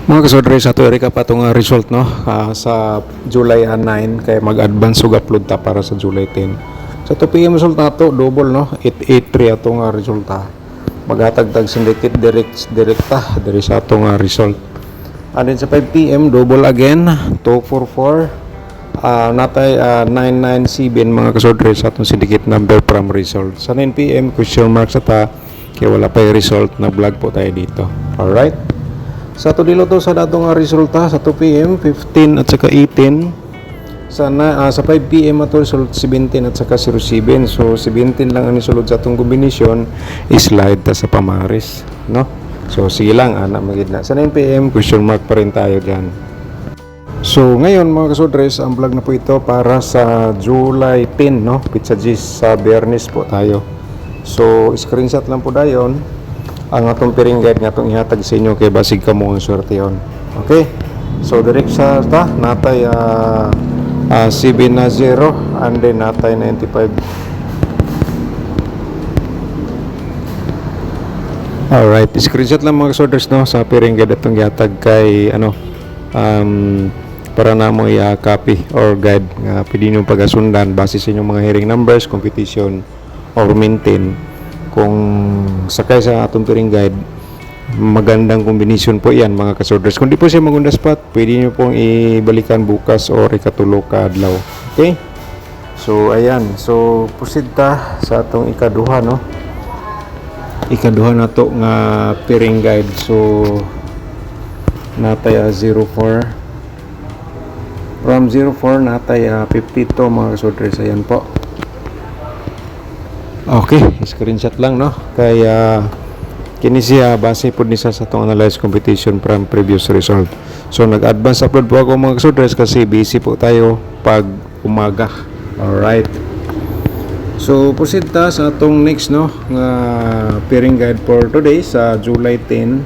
Mga kasodre, sa ito recap atong result no sa July 9 kay mag-advance og upload ta para sa July 10. Sa 2 PM result nato double no 883 atong resulta. Maghatag tag syndicate direkta diri sa atong result. And then sa 5 PM double again 244 natay 997 mga kasodre sa atong syndicate number from result. Sa 9 PM question mark sa ta kay wala pa yung result na vlog po tayo dito. Alright. Sa to dilo to sa datong resulta sa 2 PM 15 at saka 18 sa 5 PM ato result 17 at saka 07. So 17 lang ang isulod sa atong kombinasyon, slide ta sa pamaris no. So sige lang ana magid na. Sa 9 PM question mark pa rin tayo diyan. So ngayon mga kasodres, ang vlog na po ito para sa July 10 no, Pizza G's sa Bernis po tayo. So screenshot lang po dayon ang atong piring guide nga atong ihatag sa inyo kay basig kamo ang swerte yon. Okay, so direct sa ta natay 7 na 0 and then natay 95. Alright, screenshot lang mga kasoders no sa piring guide atong ihatag kay para na mo i-copy or guide nga pwede nyo pagasundan base sa inyong mga hearing numbers, competition or maintain. Kung sakay sa atong touring guide, magandang kombinasyon po yan mga kasorders. Kung di po siya magunda spot, pwede nyo pong ibalikan bukas or ikatulo ka adlaw. Okay? So ayan, so proceed ta sa atong ikaduha no. Ikaduha na to nga pairing guide. So natay 04 from 04 natay 52 mga kasorders. Ayan po. Okay, screenshot lang no. Kaya kini siya base pud ni sa atong analyze competition from previous result. So nag-advance upload po ako mga kasodres kasi busy po tayo pag umaga. Alright. So proceed ta sa atong next no nga pairing guide for today sa July 10.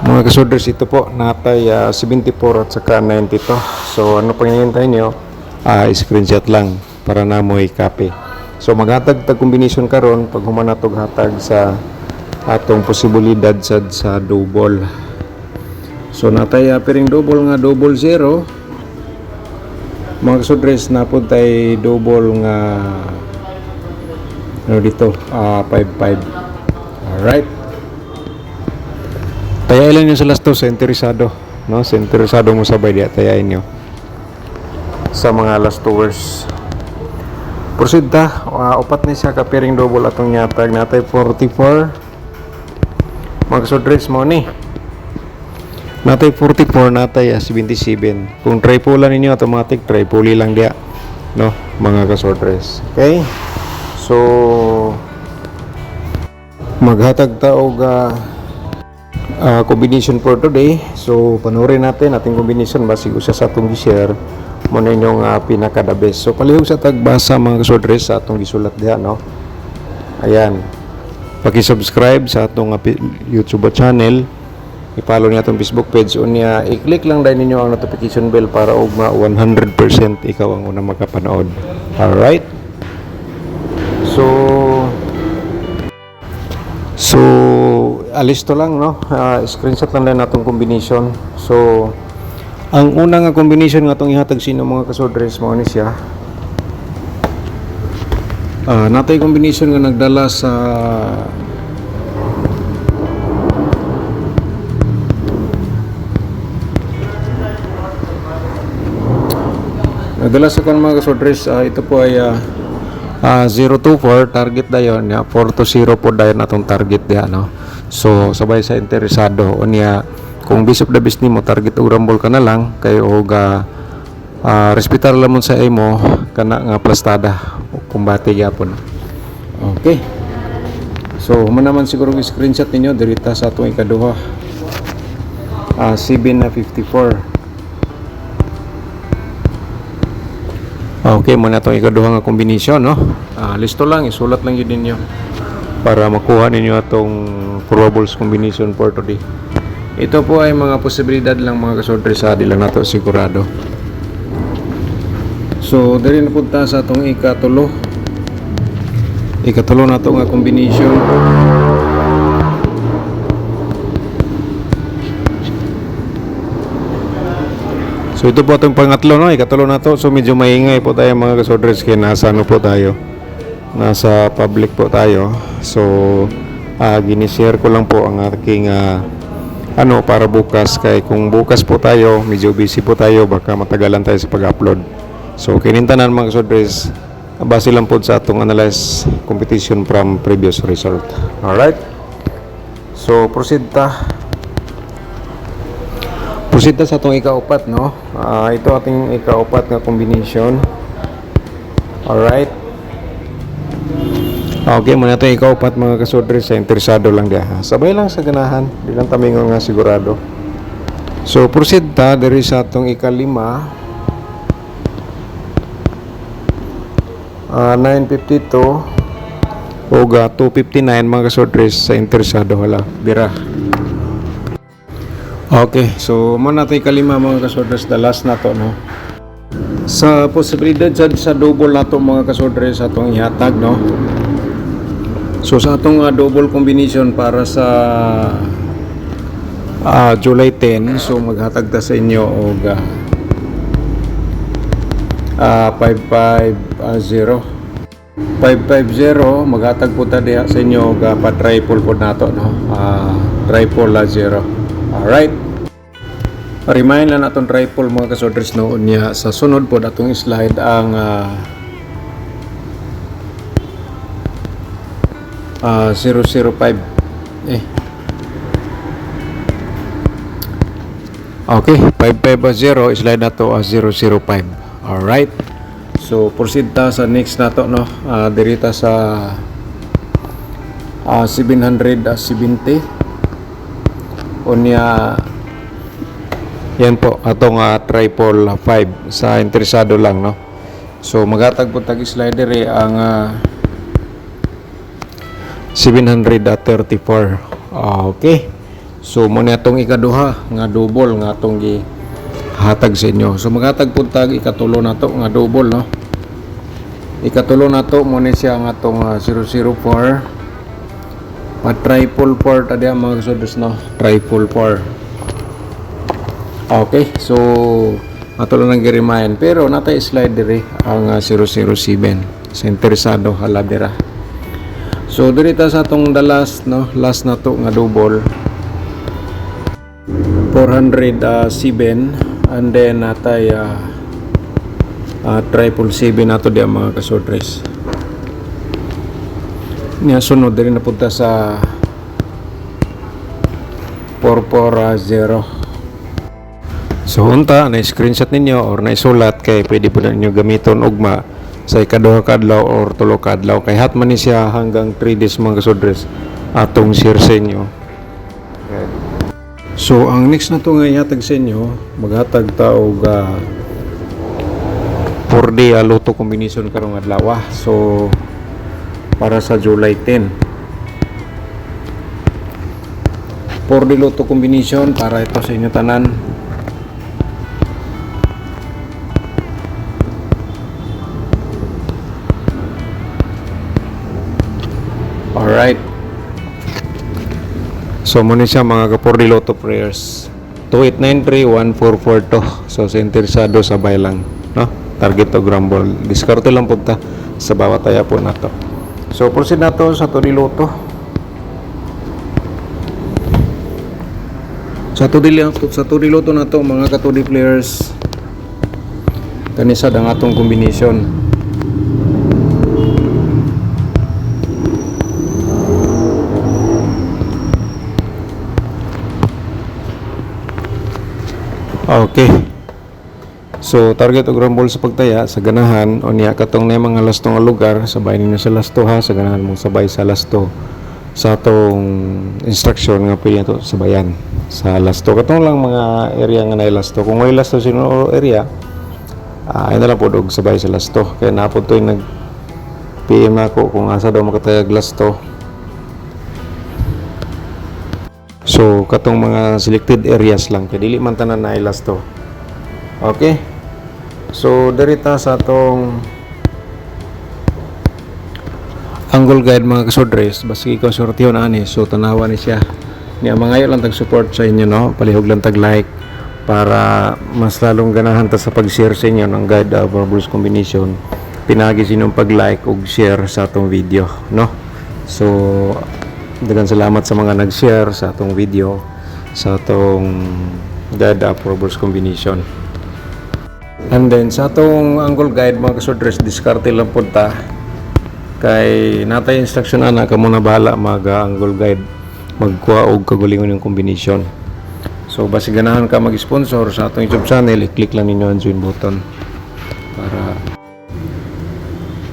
Mga kasodres, ito po natay 74 at saka 92. So ano pang hinihintay nyo? Screenshot lang para na mo i-copy. So maghatag tag combination karon pag human natog hatag sa atong posibilidad sa double. So natay piring double nga double 0. Mga kasodres napod tay double nga ano dito 55. Alright. Tayain nyo sa last to sa interesado no, sa interesado mo sabay diya tayain nyo sa mga last tours. Proceed ta. Upat na siya ka pairing double atong nyatag natay 44. Mga kasodres mo ni natay 44 natay 77. Kung triple ninyo automatic triple lang dia no mga kasodres. Okay, so maghatag ta og combination for today. So panoorin natin ating combination basig usa sa atong gi-share mo ninyong pinaka-the best. So palihog sa tagbasa mga kasodres sa atong gisulat diha no. Ayan. Paki-subscribe sa atong YouTube channel. I-follow niya atong Facebook page unya i-click lang dai ninyo ang notification bell para og 100% ikaw ang unang makapanood. Alright. So alis to lang no. Screenshot lang din atong combination. So ang unang nga combination nga itong ihatag sino mga kasodres mo ni siya. Natay combination nga nagdala sa kan mga kasodres. Ito po ay 024 target dayon ya 420 po dayon atong target diha no. So sabay sa interesado unya kung bisop da bis nimo target og rumble ka na lang kay og respetar lamon sa imo kana nga plastada kumbate gyapon. Okay. So human naman siguro screenshot ninyo dirita sa atong ikaduha 7 na 54. Okay, muna itong ikaduha nga kombinasyon no. Listo lang, isulat lang yun ninyo para makuha ninyo itong probables combination for today. Ito po ay mga posibilidad lang mga kasodres, di lang nato sigurado. So diri na punta sa atong ikatulo na to nga combination. So ito po itong pangatlo, no? Ikatulo na to. So medyo maingay po tayo mga kasodres, kaya nasa ano po tayo, nasa public po tayo. So ginishare ko lang po ang aking ano para bukas, kay kung bukas po tayo medyo busy po tayo, baka matagalan tayo sa pag-upload. So kinintanan mga kasodres, base lang po sa atong analyze competition from previous result. Alright, so proceed sa atong ikaupat, no? Ito ating ikaupat nga combination. Alright, okay, muna ito ikaupat mga kasodres, sa interesado lang dia. Sabay lang sa ganahan, di lang tamingon nga sigurado. So proceed diri sa atong ikalima. 952 o 259 mga kasodres, sa interesado hala bira. Okay, so muna natin kalima mga kasodres, the last na to, no? Sa posibilidad sa double na to mga kasodres atong ihatag, no? So sa atong double combination para sa July 10, so maghatag ta sa inyo og 550 maghatag po ta diha sa inyo og pa-triple po nato, no? Triple 0. Alright, remind lang natong triple mga kasodres, no? Unya sa sunod po atong slide ang 005 okay, 550 slide na to 005. Alright, so proceed ta sa next nato, no? Dirita sa 770 unya yan po atong triple 5 sa interesado lang, no? So maghatag po tag slider ang 734. Okay, so muna atong ikaduha nga double nga atong gihatag sa inyo. So maghatag po tag ikatulo na to nga double, no? Ikatulo na to muna siya nga atong 004 triple 4 tadi mga kasodres, no? Triple 4. Okay, so ato lang nag-remind, pero natay slide diri ang 007 sa interesado hala dira. So dirita sa atong the last, no? Last na to nga double 407 and then natay triple 7 nato di mga kasodres. Niya sunod din napunta sa 440. So unta na screenshot ninyo or na isulat, kay pwede po na ninyo gamiton ugma sa ikaduha kadlaw or tulo kadlaw, kay hat man ni siya hanggang 3 days mga kasodres atong share sa inyo. Okay. So ang next na to nga ihatag sa inyo, maghatag ta og 4D loto combination karong adlaw. So para sa July 10, 4D loto combination para ito sa inyo tanan. Alright, so muna siya mga ka-4D loto prayers 28931442. So sa interesado sabay lang, no? Target to grumble, diskarte lang po ta sa bawat taya po na to. So proceed na to sa 2D loto. Sa 2D loto na to mga ka-2D players, kanisad ang atong combination. Okay, so target og rumble sa pagtaya sa ganahan o niya katong na mga lasto nga lugar, sabay ninyo sa lasto ha, sa ganahan mong sabay sa lasto sa atong instruction nga pwede to sabayan sa lasto. Katong lang mga area nga na lasto, kung may lasto sino area, ay na lang po og sabay sa lasto. Kaya napod to yung nag PM ako kung asa daw makatayag lasto. So katong mga selected areas lang, kaya dili man tanan na ilasto. Okay, so darita sa atong angle guide mga kasodres, basi ikaw sortihon ani, so tanawa ni siya niya, mga lang tag support sa inyo, no? Palihog lang tag like, para mas lalong ganahan ta sa pag-share sa inyo ng guide Powerball combination. Pinagi sinyong pag-like ug share sa atong video, no? So daghang salamat sa mga nag-share sa atong video sa atong guide Powerball combination. And then sa atong angle guide mga kasodres, diskarte lang po ta kay natay instruction ana kamo na bahala mag-angle guide magkuha og kagalingon yung combination. So basi ganahan ka mag-sponsor sa atong YouTube channel, i-click lang ninyo ang join button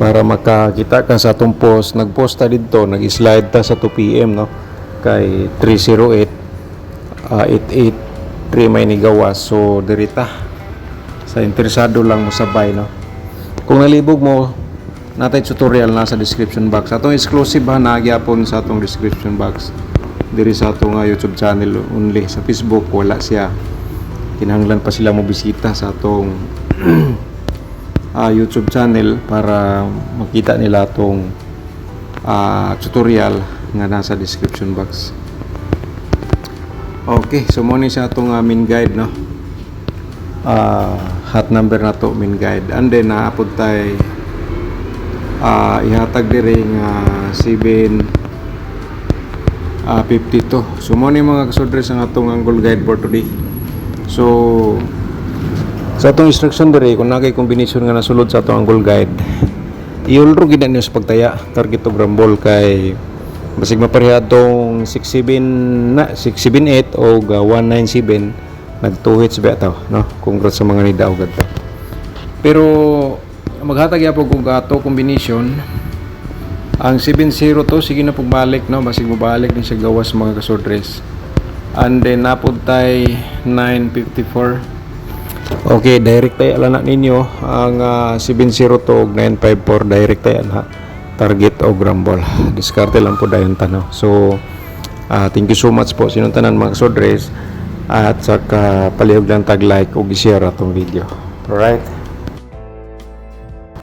para makakita ka sa atong post. Nag-post ta dito, nag-slide ta sa 2 PM no kay 308 may nigawas. So dirita sa interesado lang mo sabay no. Kung nalibog mo, natay tutorial nasa description box. Atong exclusive ha nagyapon sa atong description box diri sa atong YouTube channel only. Sa Facebook wala siya, kinahanglan pa sila mo bisita sa atong YouTube channel para makita nila atong tutorial nga nasa description box. Okay, so mo ni sa atong main guide no. Hot number na to main guide, and then naapod tay ihatag diri nga 752. So mo ni mga kasodres ang atong angle guide for today. So sa atong instruction diri, kung nakay combination nga nasulod sa atong angle guide, iulro gid niyo sa pagtaya target og rambol kay basig mapareha tong 678 o 197 nag 2 hits ba ito no. Congrats sa mga nidaog gadto. Pero maghatag yapon kung ato combination ang 702, sige na pong balik no, basig mo balik din siya gawas mga kasodres. And then napod tay 954. Okay, direct tayo ala na ninyo ang 702 ug 954 direct tayo na target o rumble. Diskarte lang po dayon tanaw. So thank you so much po sinong tanan mga kasodres, at saka palihog lang tag like ug i-share atong video. Alright.